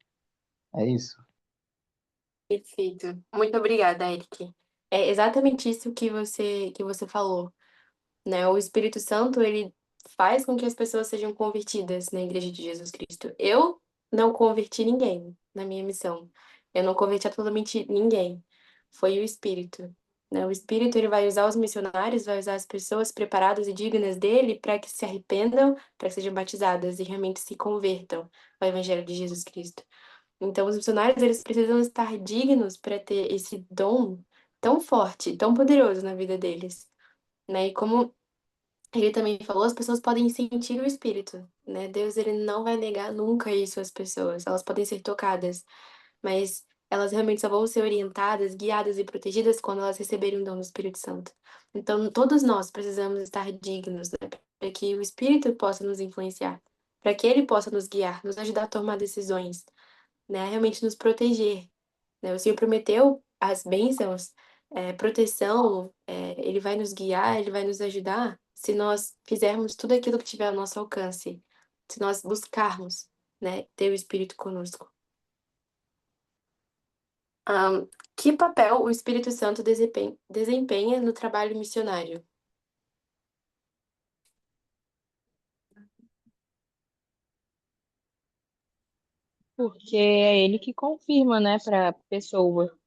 É isso. Perfeito. Muito obrigada, Eric. É exatamente isso que você falou, né? O Espírito Santo, ele faz com que as pessoas sejam convertidas na Igreja de Jesus Cristo. Eu não converti ninguém na minha missão. Eu não converti absolutamente ninguém. Foi o Espírito, né? O Espírito, ele vai usar os missionários, vai usar as pessoas preparadas e dignas dele para que se arrependam, para que sejam batizadas e realmente se convertam ao Evangelho de Jesus Cristo. Então, os missionários, eles precisam estar dignos para ter esse dom tão forte, tão poderoso na vida deles, né? E como ele também falou, as pessoas podem sentir o Espírito, né? Deus, ele não vai negar nunca isso às pessoas. Elas podem ser tocadas, mas elas realmente só vão ser orientadas, guiadas e protegidas quando elas receberem o dom do Espírito Santo. Então, todos nós precisamos estar dignos, né? Para que o Espírito possa nos influenciar, para que ele possa nos guiar, nos ajudar a tomar decisões, né? Realmente nos proteger, né? O Senhor prometeu as bênçãos, proteção, Ele vai nos guiar, Ele vai nos ajudar se nós fizermos tudo aquilo que tiver ao nosso alcance, se nós buscarmos, né, ter o Espírito conosco. Que papel o Espírito Santo desempenha no trabalho missionário? Porque é ele que confirma, né, para a pessoa.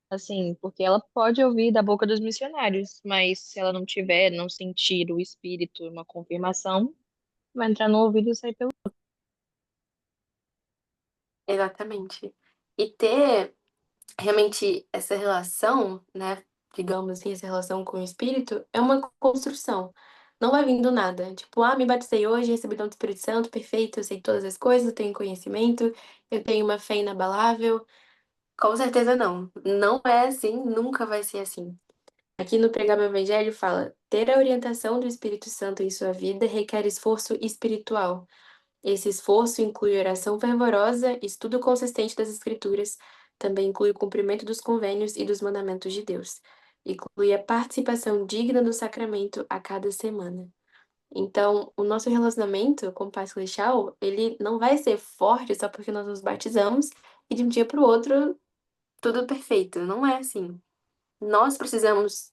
Assim, porque ela pode ouvir da boca dos missionários, mas se ela não tiver, não sentir o espírito, uma confirmação, vai entrar no ouvido e sair pelo. Exatamente. E ter realmente essa relação, né, digamos assim, essa relação com o Espírito, é uma construção. Não vai vindo do nada. Tipo, me batizei hoje, recebi o dom do Espírito Santo, perfeito, eu sei todas as coisas, eu tenho conhecimento, eu tenho uma fé inabalável. Com certeza não. Não é assim, nunca vai ser assim. Aqui no Pregar o Evangelho fala: ter a orientação do Espírito Santo em sua vida requer esforço espiritual. Esse esforço inclui oração fervorosa, estudo consistente das Escrituras, também inclui o cumprimento dos convênios e dos mandamentos de Deus. Inclui a participação digna do sacramento a cada semana. Então, o nosso relacionamento com o Pai Celestial, ele não vai ser forte só porque nós nos batizamos e de um dia para o outro tudo perfeito. Não é assim. Nós precisamos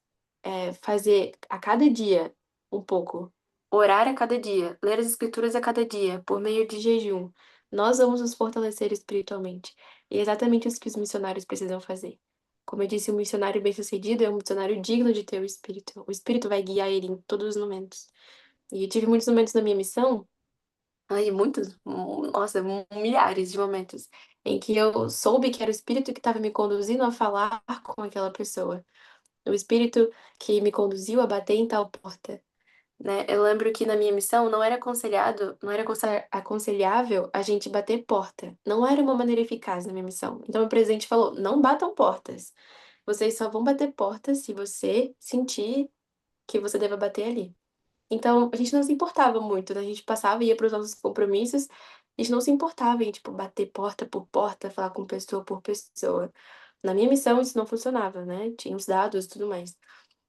fazer a cada dia um pouco, orar a cada dia, ler as escrituras a cada dia, por meio de jejum. Nós vamos nos fortalecer espiritualmente. E é exatamente isso que os missionários precisam fazer. Como eu disse, um missionário bem-sucedido é um missionário digno de ter o Espírito. O Espírito vai guiar ele em todos os momentos. E eu tive muitos momentos na minha missão, muitos, nossa, milhares de momentos, em que eu soube que era o Espírito que estava me conduzindo a falar com aquela pessoa. O Espírito que me conduziu a bater em tal porta, né? Eu lembro que na minha missão não era aconselhável a gente bater porta. Não era uma maneira eficaz na minha missão. Então o presidente falou: não batam portas. Vocês só vão bater portas se você sentir que você deva bater ali. Então a gente não se importava muito, né? A gente passava e ia para os nossos compromissos. A gente não se importava em, tipo, bater porta por porta, falar com pessoa por pessoa. Na minha missão isso não funcionava, né? Tinha os dados e tudo mais.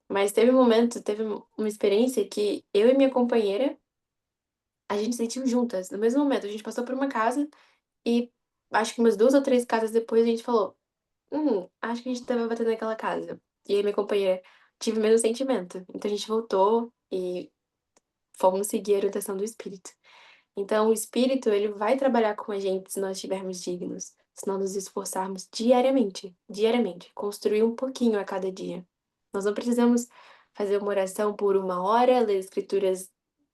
Mas teve um momento, teve uma experiência que eu e minha companheira, a gente sentiu juntas, no mesmo momento. A gente passou por uma casa e acho que umas 2 ou 3 casas depois a gente falou: acho que a gente deve bater naquela casa. E aí minha companheira tive o mesmo sentimento. Então a gente voltou e fomos seguir a orientação do Espírito. Então o Espírito, ele vai trabalhar com a gente se nós estivermos dignos, se nós nos esforçarmos diariamente, diariamente, construir um pouquinho a cada dia. Nós não precisamos fazer uma oração por 1 hora, ler escrituras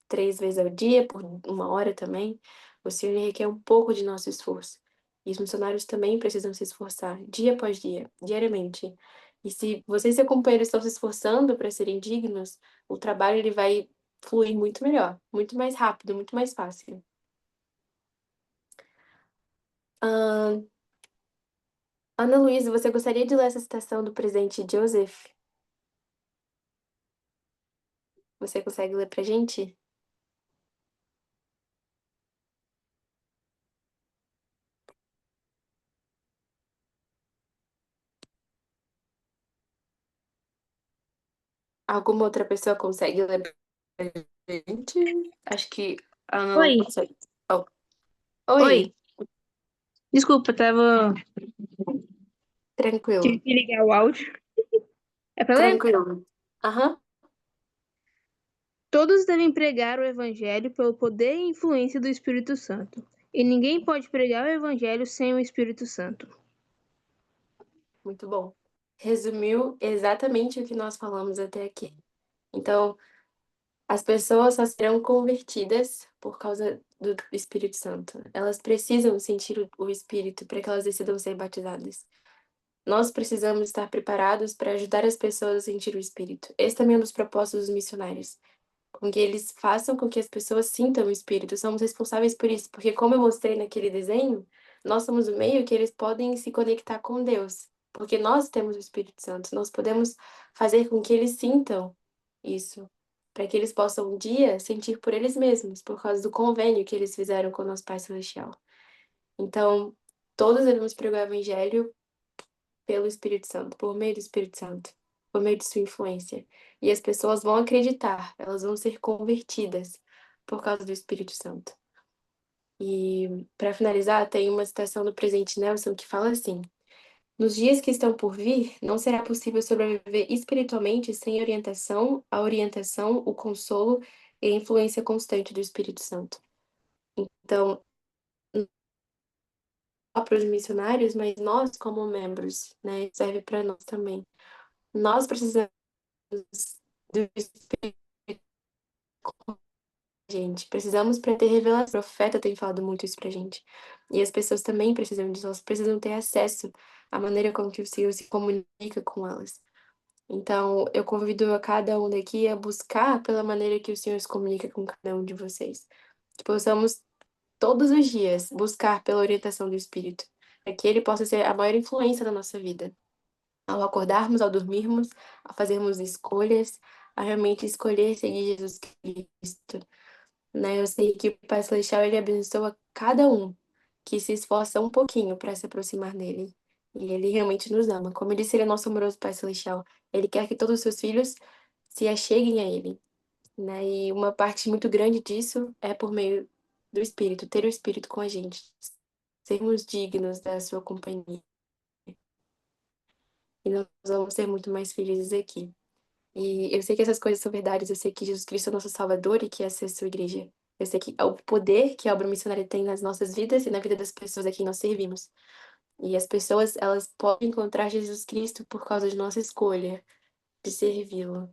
3 vezes ao dia, por 1 hora também, o Senhor requer um pouco de nosso esforço. E os missionários também precisam se esforçar, dia após dia, diariamente. E se você e seu companheiro estão se esforçando para serem dignos, o trabalho ele vai fluir muito melhor, muito mais rápido, muito mais fácil. Ana Luísa, você gostaria de ler essa citação do presidente Joseph? Você consegue ler pra gente? Alguma outra pessoa consegue ler pra gente? Acho que a Ana Oi. não consegue. Oh. Oi. Oi, Desculpa, tava. tranquilo, Tive que ligar o áudio. É pra ler? tranquilo. Aham. Todos devem pregar o Evangelho pelo poder e influência do Espírito Santo. E ninguém pode pregar o Evangelho sem o Espírito Santo. Muito bom. Resumiu exatamente o que nós falamos até aqui. Então, as pessoas só serão convertidas por causa do Espírito Santo. Elas precisam sentir o Espírito para que elas decidam ser batizadas. Nós precisamos estar preparados para ajudar as pessoas a sentir o Espírito. Esse também é um dos propósitos dos missionários, com que eles façam com que as pessoas sintam o Espírito. Somos responsáveis por isso, porque como eu mostrei naquele desenho, nós somos o meio que eles podem se conectar com Deus, porque nós temos o Espírito Santo. Nós podemos fazer com que eles sintam isso, para que eles possam um dia sentir por eles mesmos, por causa do convênio que eles fizeram com o nosso Pai Celestial. Então, todos devemos pregar o Evangelho pelo Espírito Santo, por meio do Espírito Santo, por meio de sua influência. E as pessoas vão acreditar, elas vão ser convertidas por causa do Espírito Santo. E, para finalizar, tem uma citação do presidente Nelson que fala assim: nos dias que estão por vir, não será possível sobreviver espiritualmente sem a orientação, o consolo e a influência constante do Espírito Santo. Então, não só para os missionários, mas nós, como membros, né, serve para nós também. Nós precisamos do Espírito, gente. Precisamos para ter revelação. O profeta tem falado muito isso pra gente. E as pessoas também precisam disso. Elas precisam ter acesso à maneira como que o Senhor se comunica com elas. Então, eu convido a cada um daqui a buscar pela maneira que o Senhor se comunica com cada um de vocês. Que possamos, todos os dias, buscar pela orientação do Espírito. Para que ele possa ser a maior influência na nossa vida. Ao acordarmos, ao dormirmos, a fazermos escolhas, a realmente escolher seguir Jesus Cristo, né? Eu sei que o Pai Celestial, ele abençoa cada um que se esforça um pouquinho para se aproximar dele. E ele realmente nos ama. Como ele disse, ele é nosso amoroso Pai Celestial. Ele quer que todos os seus filhos se acheguem a ele, né? E uma parte muito grande disso é por meio do Espírito, ter o Espírito com a gente, sermos dignos da sua companhia. E nós vamos ser muito mais felizes aqui. E eu sei que essas coisas são verdades, eu sei que Jesus Cristo é nosso Salvador e que essa é a sua igreja. Eu sei que o poder que a obra missionária tem nas nossas vidas e na vida das pessoas a quem nós servimos. E as pessoas, elas podem encontrar Jesus Cristo por causa de nossa escolha de servi-lo.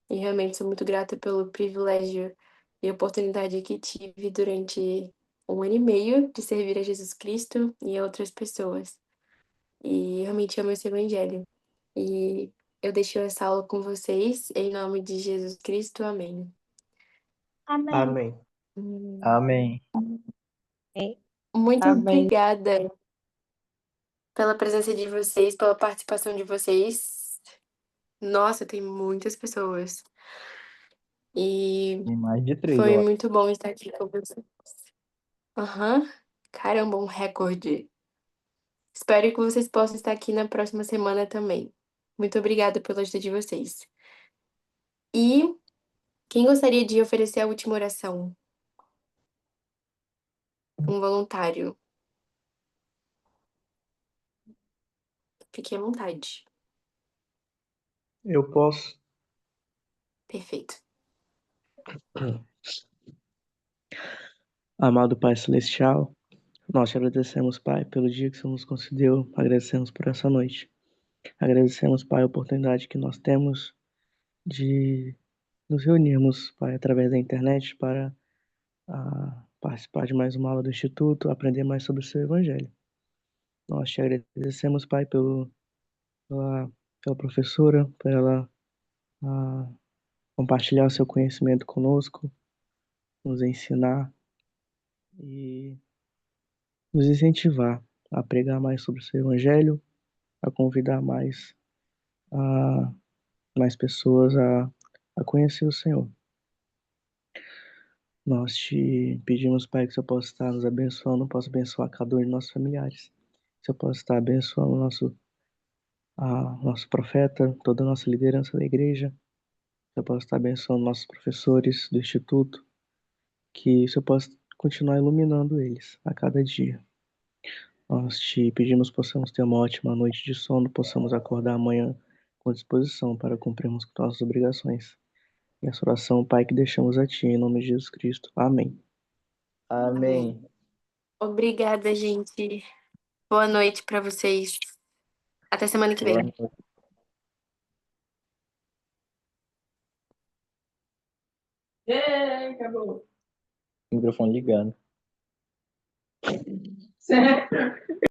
E realmente sou muito grata pelo privilégio e oportunidade que tive durante 1 ano e meio de servir a Jesus Cristo e a outras pessoas. E realmente amo esse evangelho. E eu deixo essa aula com vocês, em nome de Jesus Cristo. Amém. Amém. Amém. Muito Amém. obrigada pela presença de vocês, pela participação de vocês. Nossa, tem muitas pessoas. E Tem mais de 3, foi ó. muito bom estar aqui com vocês. Aham. Caramba, um recorde. Espero que vocês possam estar aqui na próxima semana também. Muito obrigada pela ajuda de vocês. E quem gostaria de oferecer a última oração? Um voluntário. Fique à vontade. Eu posso. Perfeito. Amado Pai Celestial, nós te agradecemos, Pai, pelo dia que o Senhor nos concedeu, agradecemos por essa noite. Agradecemos, Pai, a oportunidade que nós temos de nos reunirmos, Pai, através da internet para participar de mais uma aula do Instituto, aprender mais sobre o seu Evangelho. Nós te agradecemos, Pai, pela professora, por ela compartilhar o seu conhecimento conosco, nos ensinar e nos incentivar a pregar mais sobre o seu Evangelho, a convidar a, mais pessoas a conhecer o Senhor. Nós te pedimos, Pai, que o Senhor possa estar nos abençoando, possa abençoar cada um de nossos familiares. Que o Senhor possa estar abençoando nosso profeta, toda a nossa liderança da igreja. Que o Senhor possa estar abençoando nossos professores do Instituto. Que o Senhor possa continuar iluminando eles a cada dia. Nós te pedimos que possamos ter uma ótima noite de sono, possamos acordar amanhã com disposição para cumprirmos com nossas obrigações. E essa oração, Pai, que deixamos a Ti, em nome de Jesus Cristo. Amém. Amém. Obrigada, gente. Boa noite para vocês. Até semana que vem. Acabou. Microfone ligando. Certo.